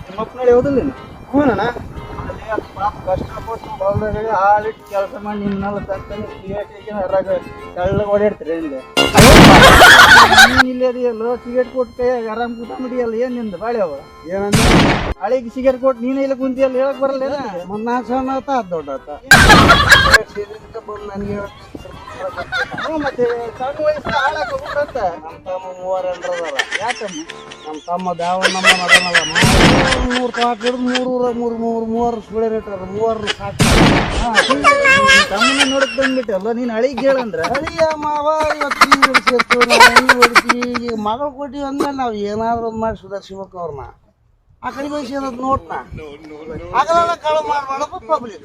ನಿಮ್ಮಪ್ಪನಳ್ಳಿ ಹೌದಿಲ್ಲ ಹ್ಞೂನಣ್ಣ ಪಾಪ ಕಷ್ಟಪಟ್ಟು ಹೊಲದಾಗ ಹಾಲಿಟ್ಟು ಕೆಲಸ ಮಾಡಿ ನಿಮ್ಮನ್ನೆಲ್ಲ ತಂತಾನೆ ಸಿಗರೇಟಿಗೆ ಹೊರಗೆ ತೆಳ್ಳಗೆ ಓಡಾಡ್ತೀರಿ ಇಲ್ಲಿ ನೀನು ಇಲ್ಲಿ ಅದೆಯಲ್ಲ ಸಿಗರೇಟ್ ಕೊಟ್ಟು ಕೈಯಾಗ ಆರಾಮ್ ಕೂತ ಮಡಿಯಲ್ಲ ಏನು ನಿಂದು ಬಾಳೆ ಅವ ಏನಂದ್ರೆ ಹಳಿಗೆ ಸಿಗರೇಟ್ ಕೊಟ್ಟು ನೀನೇ ಇಲ್ಲ ಕುಂತಿಯಲ್ಲ ಹೇಳಕ್ ಬರಲ್ಲ ಮತ್ತು ನಾನು ಸಣ್ಣ ಆತ ಅದು ದೊಡ್ಡ ಆತ ಬಂದು ನನಗೆ ಹ್ಞೂ ಮತ್ತೆ ಸಣ್ಣ ವಯಸ್ಸು ಹಾಳಾಕ ಹೋಗ್ಬಿಡತ್ತ ನಮ್ಮ ತಮ್ಮ 3 ಅದಾರ ಯಾಕಮ್ಮ ನಮ್ಮ ತಮ್ಮ ದಾವ ನಮ್ಮ ಅದನ್ನಲ್ಲ 3 ತಾಟ್ ಹಿಡಿದು 3 ಸುಳೆ ರೇಟರ್ 3 ಸಾಕು ತಮ್ಮನ ನೋಡಕ್ ಬಂದ್ಬಿಟ್ಟಲ್ಲ ನೀನು ಹಳಿಗೆ ಹೇಳಂದ್ರೆ ಹಳಿಯ ಮಾವ ಇವತ್ತು ಹೊಡಿತೀವಿ ಈಗ ಮಗಳು ಕೊಟ್ಟಿವಿ ಅಂದ್ಮೇಲೆ ನಾವು ಏನಾದ್ರು ಒಂದು ಮಾಡಿ ಸುಧಾರಿಸ್ಬೇಕು ಅವ್ರನ್ನ ಆ ಕಡೆ ಬಯಸಿರೋದು ನೋಟ್ನ ಆಗಲ್ಲ ಕಾಳು ಮಾಡಬಾರ್ದು ಪಬ್ಲಿಕ್